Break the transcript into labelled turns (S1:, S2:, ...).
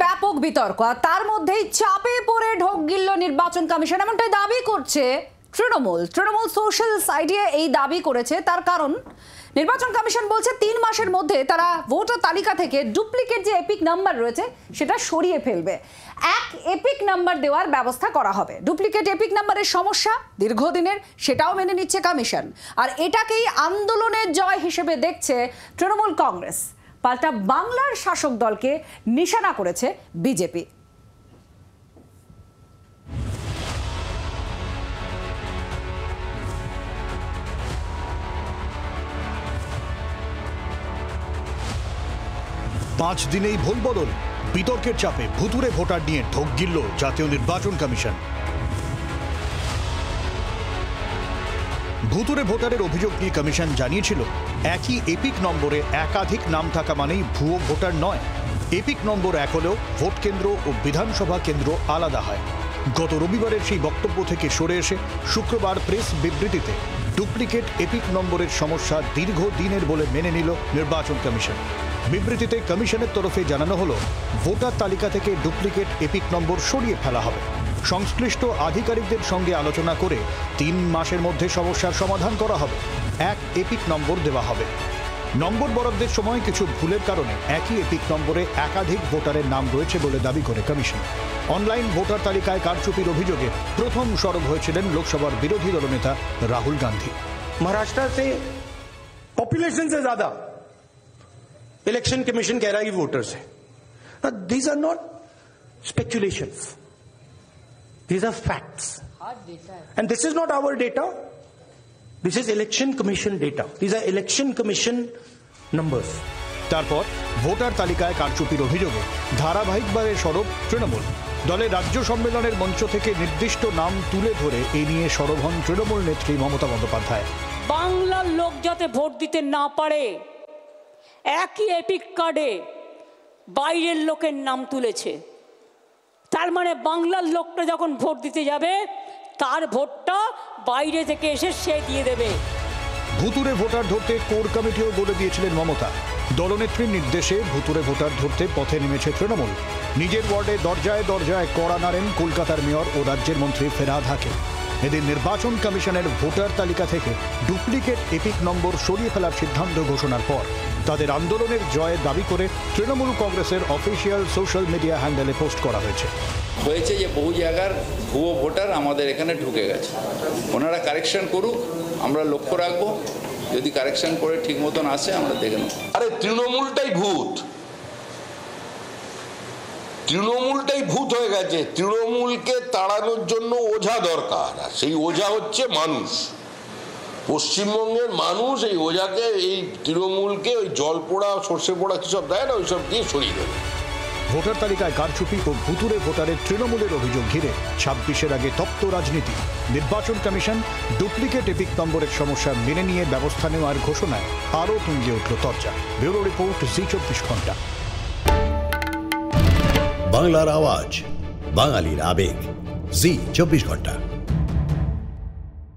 S1: ব্যাপক বিতর্ক, আর তার মধ্যেই চাপে পড়ে ঢোক গিলল নির্বাচন কমিশন, এমনটাই দাবি করছে তৃণমূল সোশ্যাল সাইটে এই দাবি করেছে। তার কারণ নির্বাচন কমিশন বলছে 3 মাসের মধ্যে তারা ভোটার তালিকা থেকে ডুপ্লিকেট যে এপিক নাম্বার রয়েছে সেটা সরিয়ে ফেলবে। এক এপিক নাম্বার দেওয়ার ব্যবস্থা করা হবে। ডুপ্লিকেট এপিক নাম্বারের সমস্যা দীর্ঘদিনের, সেটাও মেনে নিচ্ছে কমিশন। আর এটাকেই আন্দোলনের জয় হিসেবে দেখছে তৃণমূল কংগ্রেস। পাল্টা বাংলার শাসক দলকে নিশানা করেছে বিজেপি।
S2: পাঁচ দিনেই ভোল বদল, বিতর্কের চাপে ভুতুড়ে ভোটার নিয়ে ঢোক গিলল জাতীয় নির্বাচন কমিশন। ভুতুড়ে ভোটারের অভিযোগ নিয়ে কমিশন জানিয়েছিল, একই এপিক নম্বরে একাধিক নাম থাকা মানেই ভুয়ো ভোটার নয়। এপিক নম্বর এক হলেও ভোট কেন্দ্র ও বিধানসভা কেন্দ্র আলাদা হয়। গত রবিবারের সেই বক্তব্য থেকে সরে এসে শুক্রবার প্রেস বিবৃতিতে ডুপ্লিকেট এপিক নম্বরের সমস্যা দীর্ঘদিনের বলে মেনে নিল নির্বাচন কমিশন। বিবৃতিতে কমিশনের তরফে জানানো হলো, ভোটার তালিকা থেকে ডুপ্লিকেট এপিক নম্বর সরিয়ে ফেলা হবে। সংশ্লিষ্ট আধিকারিকদের সঙ্গে আলোচনা করে 3 মাসের মধ্যে সমস্যার সমাধান করা হবে। এক এপিক নম্বর দেওয়া হবে। নম্বর বরাদ্দের সময় কিছু ভুলের কারণে একই এপিক নম্বরে একাধিক ভোটারের নাম রয়েছে বলে দাবি করে কমিশন। অনলাইন ভোটার তালিকায় কারচুপির অভিযোগে প্রথম সরব হয়েছিলেন লোকসভার বিরোধী দলনেতা রাহুল গান্ধী।
S3: महाराष्ट्र से पॉपुलेशन से ज्यादा इलेक्शन कमीशन कह रहा है कि वोटर्स है। These are not speculations, these are facts and this is not our data, this is election commission data, these are election commission numbers.
S2: তারপর ভোটার তালিকায় কারচুপির অভিযোগে ধারাবাহিকভাবে সরব তৃণমূল। দলের রাজ্য সম্মেলনের মঞ্চ থেকে নির্দিষ্ট নাম তুলে ধরে এ নিয়ে সরব হন তৃণমূল নেত্রী মমতা বন্দ্যোপাধ্যায়।
S4: বাংলার লোক যাতে ভোট দিতে না পারে, একই এপিক কার্ডে বাইরের লোকের নাম তুলেছে। তার মানে বাংলার লোকটা যখন ভোট দিতে যাবে তার ভোটটা বাইরে থেকে এসে সে দিয়ে দেবে।
S2: ভুতুড়ে ভোটার ধরতে কোর কমিটিও গড়ে দিয়েছিলেন মমতা। দলনেত্রীর নির্দেশে ভুতুড়ে ভোটার ধরতে পথে নেমেছে তৃণমূল। নিজের ওয়ার্ডে দরজায় দরজায় কড়া নাড়েন কলকাতার মেয়র ও রাজ্যের মন্ত্রী ফেরাদ হাকিম। এদিন নির্বাচন কমিশনের ভোটার তালিকা থেকে ডুপ্লিকেট এপিক নম্বর সরিয়ে ফেলার সিদ্ধান্ত ঘোষণার পর তাদের আন্দোলনের জয়ের দাবি করে তৃণমূল কংগ্রেসের অফিসিয়াল সোশ্যাল মিডিয়া হ্যান্ডেলে পোস্ট করা হয়েছে।
S5: যে বহু জায়গার ভুয়ো ভোটার আমাদের এখানে ঢুকে গেছে, ওনারা কারেকশন করুক, আমরা লক্ষ্য রাখবো। যদি কারেকশন করে ঠিক মতন আসে আমরা দেখে নেব।
S6: আরে তৃণমূলটাই ভূত, তৃণমূলটাই ভূত হয়ে গেছে। তৃণমূলকে তাড়ানোর জন্য ওঝা দরকার, আর সেই ওঝা হচ্ছে মানুষ। পশ্চিমবঙ্গের মানুষ এই ওঝাকে, এই তৃণমূলকে ওই জল পোড়া সর্ষে পোড়া কিসব দেয় না, ওইসব দিয়ে সরিয়ে দেবে।
S2: ভোটার তালিকায় কারচুপি ও ভুতুড়ে ভোটারের তৃণমূলের অভিযোগ ঘিরে 26-এর আগে তপ্ত রাজনীতি। নির্বাচন কমিশন ডুপ্লিকেট এপিক নম্বরের সমস্যা মেনে নিয়ে ব্যবস্থা নেওয়ার ঘোষণায় আরও তুঙ্গে উঠল চর্চা। ব্যুরো রিপোর্ট, জি 24 ঘন্টা।
S7: বাংলার আওয়াজ, বাঙালির আবেগ, জি 24 ঘন্টা।